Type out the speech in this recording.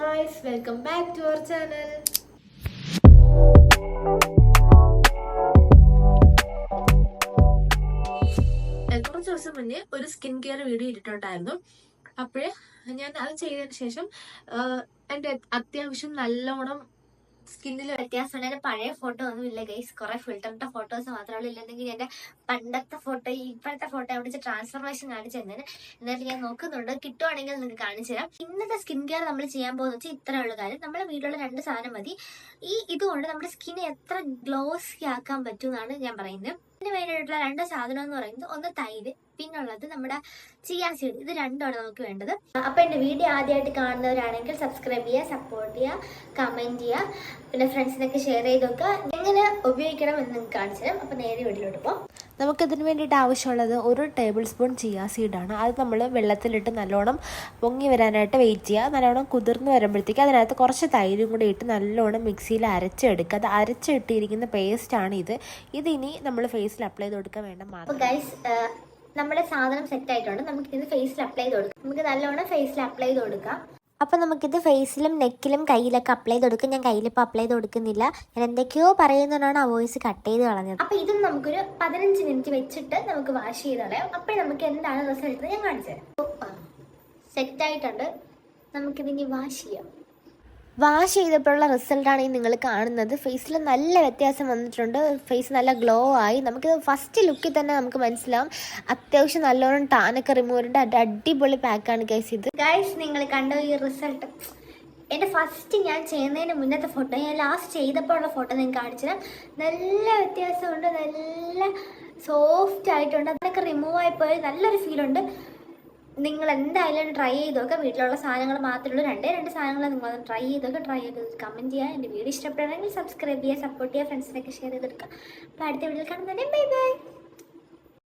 guys, welcome back to our channel. കുറച്ച് ദിവസം മുന്നേ ഒരു സ്കിൻ കെയർ വീഡിയോ ഇട്ടിട്ടുണ്ടായിരുന്നു. അപ്പോഴേ ഞാൻ അത് ചെയ്തതിന് ശേഷം എൻ്റെ അത്യാവശ്യം നല്ലോണം സ്കിന്നിൽ വ്യത്യാസമുണ്ട്. എൻ്റെ പഴയ ഫോട്ടോ ഒന്നും ഇല്ല ഗൈസ്, കുറെ ഫിൽറ്ററിട്ട ഫോട്ടോസ് മാത്രമേ ഇല്ലെന്നെങ്കിൽ എൻ്റെ പണ്ടത്തെ ഫോട്ടോ ഇപ്പോഴത്തെ ഫോട്ടോ അവിടെ ട്രാൻസ്ഫർമേഷൻ കാണിച്ചു തന്നേന്. എന്നാലും ഞാൻ നോക്കുന്നുണ്ട്, കിട്ടുവാണെങ്കിൽ നിങ്ങൾക്ക് കാണിച്ചു തരാം. ഇന്നത്തെ സ്കിൻ കെയർ നമ്മൾ ചെയ്യാൻ പോകുന്ന വെച്ചാൽ ഇത്രയുള്ള കാര്യം. നമ്മുടെ വീട്ടിലുള്ള 2 സാധനം മതി. ഇതുകൊണ്ട് നമ്മുടെ സ്കിന്നെ എത്ര ഗ്ലോസി ആക്കാൻ പറ്റുമെന്നാണ് ഞാൻ പറയുന്നത്. ഇതിന് വേണ്ടിയിട്ടുള്ള 2 സാധനം എന്ന് പറയുന്നത് ഒന്ന് തൈര്, പിന്നുള്ളത് നമ്മുടെ ചിയാ സീഡ്. ഇത് രണ്ടുമാണ് നമുക്ക് വേണ്ടത്. അപ്പൊ എൻ്റെ വീഡിയോ ആദ്യമായിട്ട് കാണുന്നവരാണെങ്കിൽ സബ്സ്ക്രൈബ് ചെയ്യുക, സപ്പോർട്ട് ചെയ്യുക, കമന്റ് ചെയ്യുക, പിന്നെ ഫ്രണ്ട്സിനൊക്കെ ഷെയർ ചെയ്ത് നോക്കുക. എങ്ങനെ ഉപയോഗിക്കണം എന്ന് നിങ്ങൾക്ക് കാണിച്ചു തരാം. അപ്പൊ നേരെ വീട്ടിലോട്ട് പോകാം. നമുക്കിതിന് വേണ്ടിയിട്ട് ആവശ്യമുള്ളത് 1 ടേബിൾ സ്പൂൺ ചിയാ സീഡാണ്. അത് നമ്മൾ വെള്ളത്തിലിട്ട് നല്ലോണം പൊങ്ങി വരാനായിട്ട് വെയിറ്റ് ചെയ്യുക. നല്ലോണം കുതിർന്ന് വരുമ്പോഴത്തേക്ക് അതിനകത്ത് കുറച്ച് തൈരും കൂടി ഇട്ട് നല്ലോണം മിക്സിയിൽ അരച്ചെടുക്കുക. അത് അരച്ചിട്ടിരിക്കുന്ന പേസ്റ്റാണ് ഇത്. ഇതിനി നമ്മൾ ഫേസിൽ അപ്ലൈ ചെയ്ത് കൊടുക്കാൻ വേണ്ട മാത്രം. ഗൈസ്, നമ്മുടെ സാധനം സെറ്റ് ആയിട്ടുണ്ട്. നമുക്കിത് ഫേസിൽ അപ്ലൈ ചെയ്ത് കൊടുക്കാം. നമുക്ക് നല്ലോണം ഫേസിൽ അപ്ലൈ ചെയ്ത് കൊടുക്കാം. അപ്പം നമുക്കിത് ഫേസിലും നെക്കിലും കയ്യിലൊക്കെ അപ്ലൈ ചെയ്ത് കൊടുക്കും. ഞാൻ കയ്യിലിപ്പോൾ അപ്ലൈ ചെയ്ത് കൊടുക്കുന്നില്ല. ഞാൻ എന്തൊക്കെയോ പറയുന്നതുകൊണ്ടാണ് ആ വോയിസ് കട്ട് ചെയ്ത് കളഞ്ഞത്. അപ്പോൾ ഇത് നമുക്കൊരു 15 മിനിറ്റ് വെച്ചിട്ട് നമുക്ക് വാഷ് ചെയ്ത് കളയാം. അപ്പോൾ നമുക്ക് എന്താണ് റിസൾട്ട് ഞാൻ കാണിച്ചു തരാം. സെറ്റ് ആയിട്ടുണ്ട്. നമുക്കിതിനി വാഷ് ചെയ്യാം. വാഷ് ചെയ്തപ്പോഴുള്ള റിസൾട്ടാണ് ഈ നിങ്ങൾ കാണുന്നത്. ഫേസിൽ നല്ല വ്യത്യാസം വന്നിട്ടുണ്ട്. ഫേസ് നല്ല ഗ്ലോ ആയി. നമുക്ക് ഫസ്റ്റ് ലുക്കിൽ തന്നെ നമുക്ക് മനസ്സിലാവും. അത്യാവശ്യം നല്ലോണം ടാനൊക്കെ റിമൂവ് ചെയ്തിട്ട് അടിപൊളി പാക്കാണ് ഗൈസ് ഇത്. ഗൈസ്, നിങ്ങൾ കണ്ടോ ഈ റിസൾട്ട്? എൻ്റെ ഫസ്റ്റ് ഞാൻ ചെയ്യുന്നതിന് മുന്നത്തെ ഫോട്ടോ, ഞാൻ ലാസ്റ്റ് ചെയ്തപ്പോൾ ഉള്ള ഫോട്ടോ നിങ്ങൾക്ക് കാണിച്ചത്. നല്ല വ്യത്യാസമുണ്ട്. നല്ല സോഫ്റ്റ് ആയിട്ടുണ്ട്. അതൊക്കെ റിമൂവ് ആയിപ്പോയി നല്ലൊരു ഫീലുണ്ട്. നിങ്ങൾ എന്തായാലും ട്രൈ ചെയ്ത് നോക്കുക. വീട്ടിലുള്ള സാധനങ്ങൾ മാത്രമേ ഉള്ളൂ. 2 സാധനങ്ങൾ നിങ്ങൾ ട്രൈ ചെയ്തൊക്കെ കമൻറ്റ് ചെയ്യുക. എൻ്റെ വീഡിയോ ഇഷ്ടപ്പെടുകയാണെങ്കിൽ സബ്സ്ക്രൈബ് ചെയ്യുക, സപ്പോർട്ട് ചെയ്യുക, ഫ്രണ്ട്സിനൊക്കെ ഷെയർ ചെയ്തെടുക്കുക. അപ്പോൾ അടുത്ത വീഡിയോയിൽ കാണുന്നതന്നെ ബൈ ബൈ.